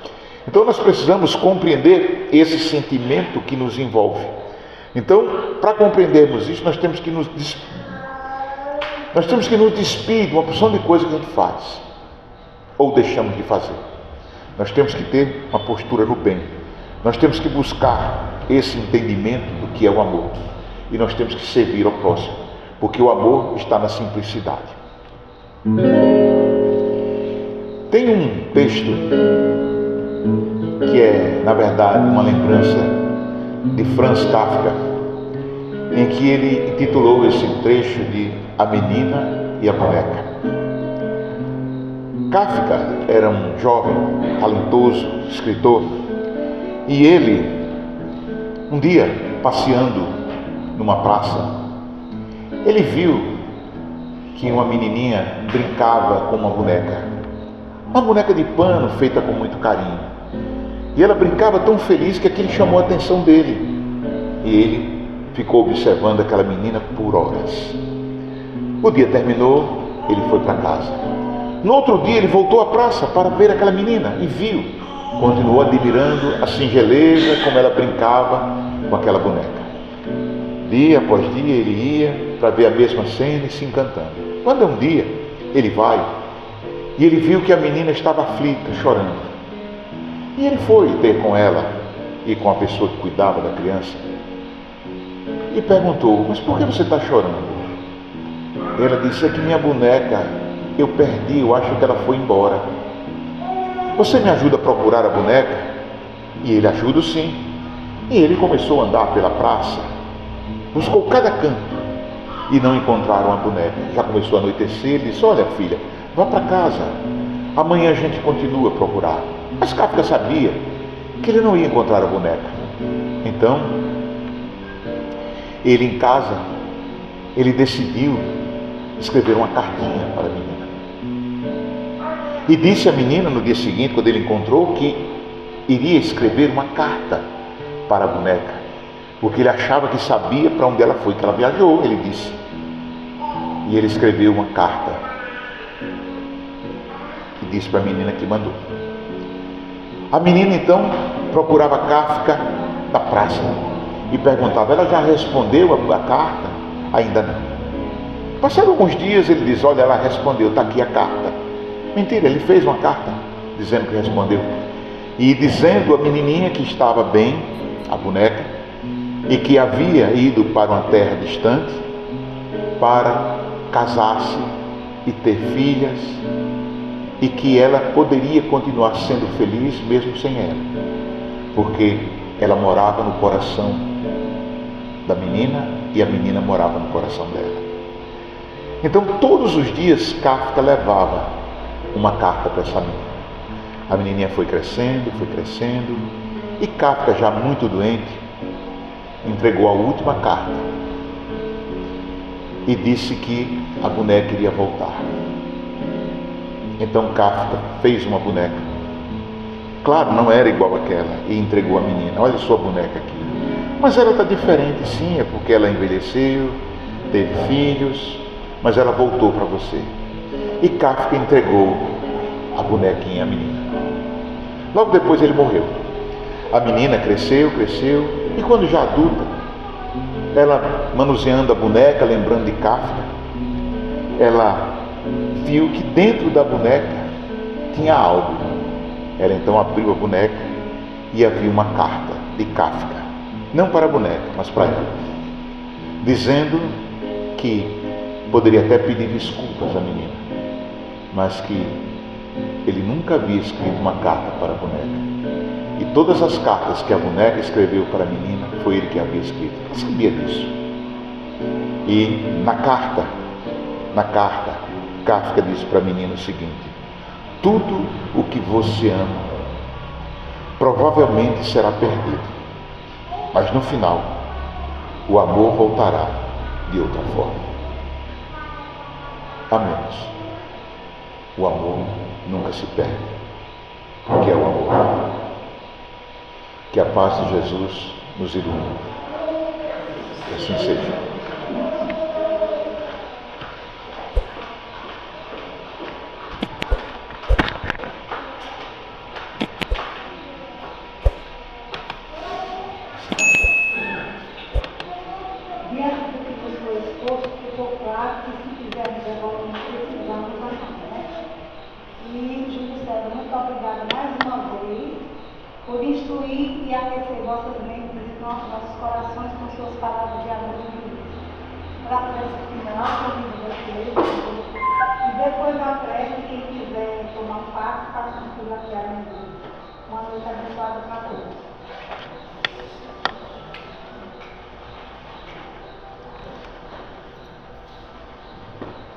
Então nós precisamos compreender esse sentimento que nos envolve. Então, para compreendermos isso, nós temos que nos despir de uma porção de coisas que a gente faz ou deixamos de fazer. Nós temos que ter uma postura no bem. Nós temos que buscar esse entendimento do que é o amor. E nós temos que servir ao próximo, porque o amor está na simplicidade. Tem um texto que é, na verdade, uma lembrança de Franz Kafka, em que ele intitulou esse trecho de A Menina e a Boneca. Kafka era um jovem, talentoso escritor, e ele, um dia, passeando numa praça, ele viu que uma menininha brincava com uma boneca de pano feita com muito carinho. E ela brincava tão feliz que aquilo chamou a atenção dele. E ele ficou observando aquela menina por horas. O dia terminou, ele foi para casa. No outro dia ele voltou à praça para ver aquela menina e viu. Continuou admirando a singeleza como ela brincava com aquela boneca. Dia após dia ele ia para ver a mesma cena e se encantando. Quando um dia ele vai e ele viu que a menina estava aflita, chorando. E ele foi ter com ela e com a pessoa que cuidava da criança e perguntou: mas por que você está chorando? Ela disse: é que minha boneca eu perdi, eu acho que ela foi embora. Você me ajuda a procurar a boneca? E ele: ajudo sim. E ele começou a andar pela praça, buscou cada canto e não encontraram a boneca. Já começou a anoitecer, ele disse: olha filha, vá para casa, amanhã a gente continua a procurar. Mas Kafka sabia que ele não ia encontrar a boneca. Então, ele em casa, ele decidiu escrever uma cartinha para a menina. E disse à menina no dia seguinte, quando ele encontrou, que iria escrever uma carta para a boneca, porque ele achava que sabia para onde ela foi, que ela viajou, ele disse. E ele escreveu uma carta e disse para a menina que mandou. A menina então procurava Kafka na praça e perguntava: ela já respondeu a carta? Ainda não. Passados alguns dias ele diz: olha, ela respondeu, está aqui a carta. Mentira, ele fez uma carta dizendo que respondeu. E dizendo à menininha que estava bem, a boneca, e que havia ido para uma terra distante para casar-se e ter filhas, e que ela poderia continuar sendo feliz mesmo sem ela, porque ela morava no coração da menina e a menina morava no coração dela. Então todos os dias Kafka levava uma carta para essa menina. A menininha foi crescendo, e Kafka, já muito doente, entregou a última carta e disse que a boneca iria voltar. Então Kafka fez uma boneca. Claro, não era igual àquela, e entregou a menina. Olha sua boneca aqui. Mas ela está diferente, sim, é porque ela envelheceu, teve filhos, mas ela voltou para você. E Kafka entregou a bonequinha à menina. Logo depois ele morreu. A menina cresceu, e quando já adulta, ela manuseando a boneca, lembrando de Kafka, ela viu que dentro da boneca tinha algo. Ela então abriu a boneca e havia uma carta de Kafka, não para a boneca, mas para ela, dizendo que poderia até pedir desculpas à menina, mas que ele nunca havia escrito uma carta para a boneca. E todas as cartas que a boneca escreveu para a menina, foi ele que havia escrito. Ela sabia disso. E na carta, Kafka disse para a menina o seguinte: tudo o que você ama provavelmente será perdido, mas no final o amor voltará de outra forma. Amemos. O amor nunca se perde, porque é o amor. Que a paz de Jesus nos ilumine. Que assim seja. por instruir e aquecer vossas mentes e nossos corações com suas palavras de amor e de luz. Para a prece final, convido vocês, e depois da prece, quem quiser tomar um passo, faça um fila aqui a mim. Uma noite abençoada para todos.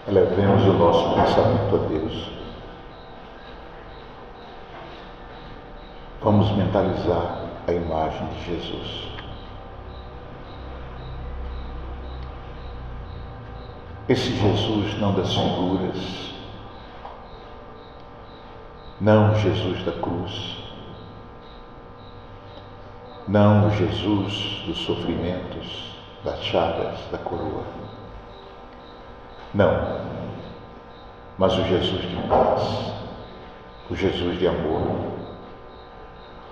Elevemos o nosso pensamento a Deus. Vamos mentalizar a imagem de Jesus. Esse Jesus não das figuras, não o Jesus da cruz, não o Jesus dos sofrimentos, das chagas, da coroa. Não, mas o Jesus de paz, o Jesus de amor,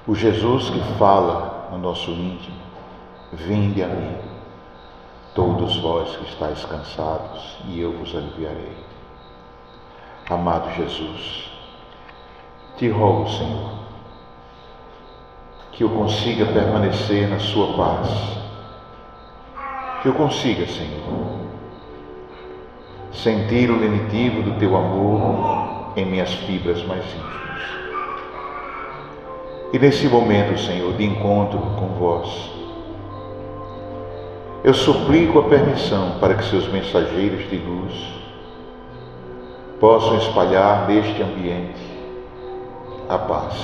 o Jesus que fala no nosso íntimo: vinde a mim, todos vós que estáis cansados, e eu vos aliviarei. Amado Jesus, te rogo, Senhor, que eu consiga permanecer na sua paz, que eu consiga, Senhor, sentir o lenitivo do teu amor em minhas fibras mais íntimas. E nesse momento, Senhor, de encontro com vós, eu suplico a permissão para que seus mensageiros de luz possam espalhar neste ambiente a paz.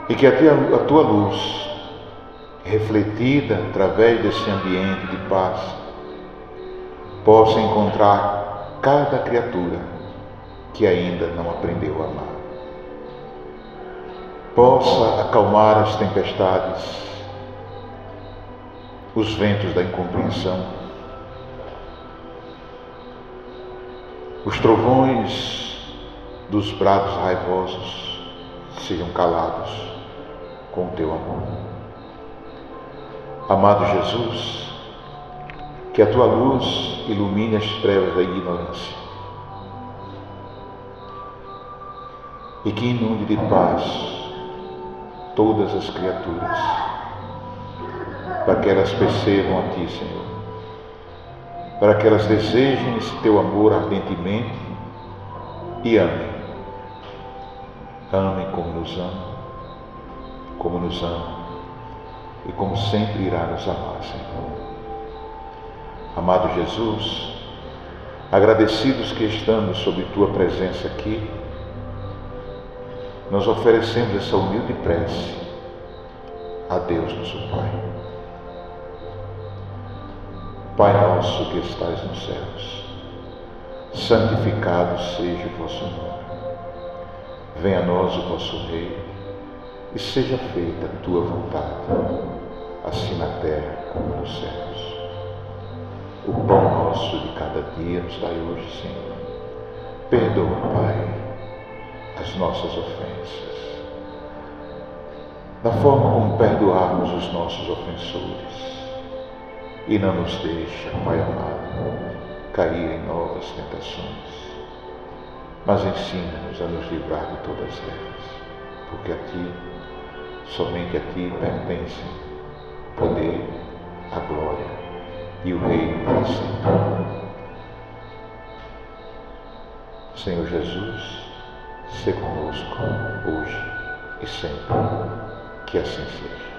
E que a tua luz, refletida através desse ambiente de paz, possa encontrar cada criatura que ainda não aprendeu a amar. Possa acalmar as tempestades, os ventos da incompreensão, os trovões dos brados raivosos sejam calados com o teu amor. Amado Jesus, que a tua luz ilumine as trevas da ignorância e que inunde de paz todas as criaturas, para que elas percebam a ti, Senhor, para que elas desejem esse teu amor ardentemente e amem. Amem como nos ama e como sempre irá nos amar, Senhor. Amado Jesus, agradecidos que estamos sob tua presença aqui, nós oferecemos essa humilde prece a Deus, nosso Pai. Pai nosso que estais nos céus, santificado seja o vosso nome. Venha a nós o vosso reino e seja feita a tua vontade, assim na terra como nos céus. O pão nosso de cada dia nos dai hoje, Senhor. Perdoa, Pai, as nossas ofensas, da forma como perdoarmos os nossos ofensores. E não nos deixa, Pai amado, cair em novas tentações, mas ensina-nos a nos livrar de todas elas, porque a Ti, somente a Ti pertencem o poder, a glória e o reino para sempre. Senhor Jesus, sê conosco hoje e sempre, que assim seja.